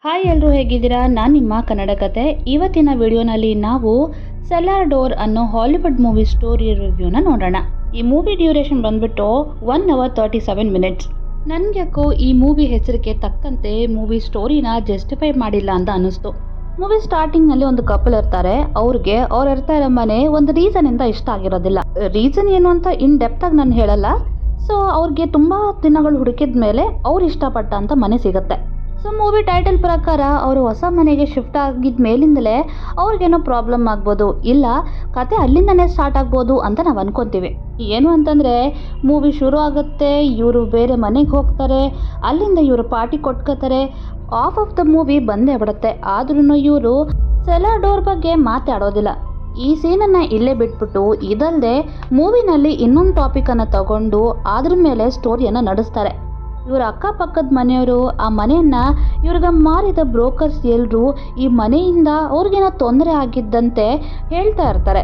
Hi ಎಲ್ಲರೂ ಹೇಗಿದ್ದೀರಾ? ನಾನು ನಿಮ್ಮ ಕನ್ನಡ ಕತೆ. ಇವತ್ತಿನ ವಿಡಿಯೋನಲ್ಲಿ ನಾವು ಸೆಲ್ಲಾರ್ ಡೋರ್ ಅನ್ನೋ ಹಾಲಿವುಡ್ ಮೂವಿ ಸ್ಟೋರಿ ರಿವ್ಯೂನ ನೋಡೋಣ. ಈ ಮೂವಿ ಡ್ಯೂರೇಷನ್ ಬಂದ್ಬಿಟ್ಟು 1 hour 37 minutes. ನನಗ್ಯಾಕೋ ಈ ಮೂವಿ ಹೆಸರಿಗೆ ತಕ್ಕಂತೆ ಮೂವಿ ಸ್ಟೋರಿನ ಜಸ್ಟಿಫೈ ಮಾಡಿಲ್ಲ ಅಂತ ಅನ್ನಿಸ್ತು. ಮೂವಿ ಸ್ಟಾರ್ಟಿಂಗ್ನಲ್ಲಿ ಒಂದು ಕಪಲ್ ಇರ್ತಾರೆ. ಅವ್ರಿಗೆ ಅವ್ರು ಇರ್ತಾ ಇರೋ ಮನೆ ಒಂದು ರೀಸನಿಂದ ಇಷ್ಟ ಆಗಿರೋದಿಲ್ಲ. ರೀಸನ್ ಏನು ಅಂತ ಇನ್ ಡೆಪ್ತ್ ಆಗಿ ನಾನು ಹೇಳಲ್ಲ. ಸೊ ಅವ್ರಿಗೆ ತುಂಬ ದಿನಗಳು ಹುಡುಕಿದ ಮೇಲೆ ಅವ್ರು ಇಷ್ಟಪಟ್ಟ ಅಂತ ಮನೆ ಸಿಗುತ್ತೆ. ಸೊ ಮೂವಿ ಟೈಟಲ್ ಪ್ರಕಾರ ಅವರು ಹೊಸ ಮನೆಗೆ ಶಿಫ್ಟ್ ಆಗಿದ ಮೇಲಿಂದಲೇ ಅವ್ರಿಗೇನೋ ಪ್ರಾಬ್ಲಮ್ ಆಗ್ಬೋದು, ಇಲ್ಲ ಕತೆ ಅಲ್ಲಿಂದನೇ ಸ್ಟಾರ್ಟ್ ಆಗ್ಬೋದು ಅಂತ ನಾವು ಅನ್ಕೊತೀವಿ. ಏನು ಅಂತಂದರೆ ಮೂವಿ ಶುರು ಆಗುತ್ತೆ, ಇವರು ಬೇರೆ ಮನೆಗೆ ಹೋಗ್ತಾರೆ, ಅಲ್ಲಿಂದ ಇವರು ಪಾರ್ಟಿ ಕೊಟ್ಕೋತಾರೆ, ಆಫ್ ದ ಮೂವಿ ಬಂದೇ ಬಿಡುತ್ತೆ. ಆದ್ರೂ ಇವರು ಸೆಲ್ಲಾರ್ ಡೋರ್ ಬಗ್ಗೆ ಮಾತಾಡೋದಿಲ್ಲ. ಈ ಸೀನನ್ನು ಇಲ್ಲೇ ಬಿಟ್ಬಿಟ್ಟು ಇದಲ್ಲದೆ ಮೂವಿನಲ್ಲಿ ಇನ್ನೊಂದು ಟಾಪಿಕನ್ನು ತಗೊಂಡು ಅದ್ರ ಮೇಲೆ ಸ್ಟೋರಿಯನ್ನು ನಡೆಸ್ತಾರೆ. ಇವರ ಅಕ್ಕಪಕ್ಕದ ಮನೆಯವರು ಆ ಮನೆಯನ್ನು ಇವ್ರಿಗೆ ಮಾರಿದ ಬ್ರೋಕರ್ಸ್ ಎಲ್ಲರೂ ಈ ಮನೆಯಿಂದ ಅವ್ರಿಗೇನೋ ತೊಂದರೆ ಆಗಿದ್ದಂತೆ ಹೇಳ್ತಾ ಇರ್ತಾರೆ.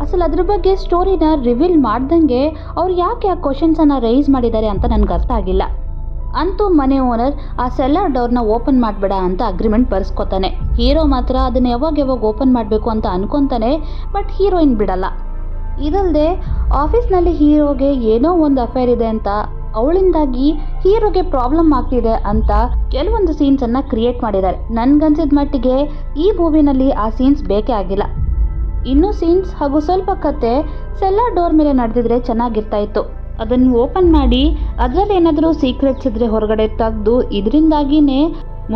ಅಸಲು ಅದ್ರ ಬಗ್ಗೆ ಸ್ಟೋರಿನ ರಿವೀಲ್ ಮಾಡ್ದಂಗೆ ಅವ್ರು ಯಾಕೆ ಆ ಕ್ವಶನ್ಸನ್ನು ರೈಸ್ ಮಾಡಿದ್ದಾರೆ ಅಂತ ನನಗೆ ಅರ್ಥ ಆಗಿಲ್ಲ. ಅಂತೂ ಮನೆ ಓನರ್ ಆ ಸೆಲ್ಲಾರ್ ಡೋರ್ನ ಓಪನ್ ಮಾಡಬೇಡ ಅಂತ ಅಗ್ರಿಮೆಂಟ್ ಬರ್ಸ್ಕೊತಾನೆ. ಹೀರೋ ಮಾತ್ರ ಅದನ್ನು ಯಾವಾಗ ಓಪನ್ ಮಾಡಬೇಕು ಅಂತ ಅನ್ಕೊತಾನೆ, ಬಟ್ ಹೀರೋಯಿನ್ ಬಿಡಲ್ಲ. ಇದಲ್ಲದೆ ಆಫೀಸ್ನಲ್ಲಿ ಹೀರೋಗೆ ಏನೋ ಒಂದು ಅಫೇರ್ ಇದೆ ಅಂತ, ಅವಳಿಂದಾಗಿ ಹೀರೋಗೆ ಪ್ರಾಬ್ಲಮ್ ಆಗ್ತಿದೆ ಅಂತ ಕೆಲವೊಂದು ಸೀನ್ಸನ್ನು ಕ್ರಿಯೇಟ್ ಮಾಡಿದ್ದಾರೆ. ನನಗನ್ಸಿದ ಮಟ್ಟಿಗೆ ಈ ಮೂವಿನಲ್ಲಿ ಆ ಸೀನ್ಸ್ ಬೇಕೇ ಆಗಿಲ್ಲ. ಇನ್ನೂ ಸೀನ್ಸ್ ಹಾಗೂ ಸ್ವಲ್ಪ ಕತೆ ಸೆಲ್ಲಾರ್ ಡೋರ್ ಮೇಲೆ ನಡೆದಿದ್ರೆ ಚೆನ್ನಾಗಿರ್ತಾ ಇತ್ತು. ಅದನ್ನು ಓಪನ್ ಮಾಡಿ ಅದರಲ್ಲಿ ಏನಾದರೂ ಸೀಕ್ರೆಟ್ಸ್ ಇದ್ರೆ ಹೊರಗಡೆ ತೆಗೆದು ಇದರಿಂದಾಗಿನೇ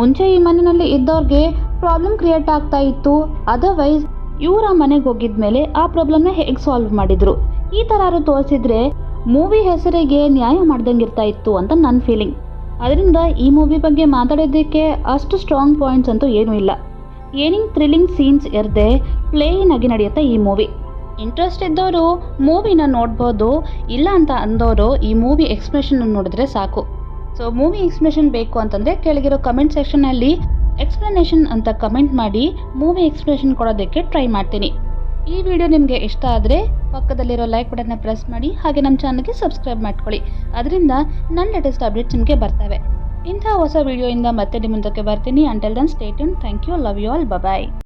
ಮುಂಚೆ ಈ ಮನೆಯಲ್ಲಿ ಇದ್ದವ್ರಿಗೆ ಪ್ರಾಬ್ಲಮ್ ಕ್ರಿಯೇಟ್ ಆಗ್ತಾ ಇತ್ತು. ಅದರ್ವೈಸ್ ಇವರ ಮನೆಗೆ ಹೋಗಿದ ಮೇಲೆ ಆ ಪ್ರಾಬ್ಲಮ್ನ ಹೇಗೆ ಸಾಲ್ವ್ ಮಾಡಿದ್ರು, ಈ ಥರ ತೋರಿಸಿದ್ರೆ ಮೂವಿ ಹೆಸರಿಗೆ ನ್ಯಾಯ ಮಾಡ್ದಂಗೆ ಇರ್ತಾ ಇತ್ತು ಅಂತ ನನ್ನ ಫೀಲಿಂಗ್. ಅದರಿಂದ ಈ ಮೂವಿ ಬಗ್ಗೆ ಮಾತಾಡೋದಕ್ಕೆ ಅಷ್ಟು ಸ್ಟ್ರಾಂಗ್ ಪಾಯಿಂಟ್ಸ್ ಅಂತೂ ಏನೂ ಇಲ್ಲ. ಏನಿಂಗ್ ಥ್ರಿಲ್ಲಿಂಗ್ ಸೀನ್ಸ್ ಇರದೆ ಪ್ಲೇನ್ ಆಗಿ ನಡೆಯುತ್ತೆ ಈ ಮೂವಿ. ಇಂಟ್ರೆಸ್ಟ್ ಇದ್ದವರು ಮೂವಿನ ನೋಡ್ಬೋದು, ಇಲ್ಲ ಅಂತ ಅಂದವರು ಈ ಮೂವಿ ಎಕ್ಸ್ಪ್ರೆಷನ್ ನೋಡಿದ್ರೆ ಸಾಕು. ಸೊ ಮೂವಿ ಎಕ್ಸ್ಪ್ರೆಷನ್ ಬೇಕು ಅಂತಂದರೆ ಕೆಳಗಿರೋ ಕಮೆಂಟ್ ಸೆಕ್ಷನಲ್ಲಿ ಎಕ್ಸ್ಪ್ಲನೇಷನ್ ಅಂತ ಕಮೆಂಟ್ ಮಾಡಿ ಮೂವಿ ಎಕ್ಸ್ಪ್ರೆಷನ್ ಕೊಡೋದಕ್ಕೆ ಟ್ರೈ ಮಾಡ್ತೀನಿ. ಈ ವಿಡಿಯೋ ನಿಮಗೆ ಇಷ್ಟ ಆದರೆ ಪಕ್ಕದಲ್ಲಿರೋ ಲೈಕ್ ಬಟನ್ನ ಪ್ರೆಸ್ ಮಾಡಿ, ಹಾಗೆ ನಮ್ಮ ಚಾನಲ್ಗೆ ಸಬ್ಸ್ಕ್ರೈಬ್ ಮಾಡ್ಕೊಳ್ಳಿ. ಅದರಿಂದ ನನ್ನ ಲೇಟೆಸ್ಟ್ ಅಪ್ಡೇಟ್ಸ್ ನಿಮಗೆ ಬರ್ತವೆ. ಇಂಥ ಹೊಸ ವಿಡಿಯೋಯಿಂದ ಮತ್ತೆ ನಿಮ್ಮ ಮುಂದಕ್ಕೆ ಬರ್ತೀನಿ. Until then stay tuned. Thank you, love you all, bye.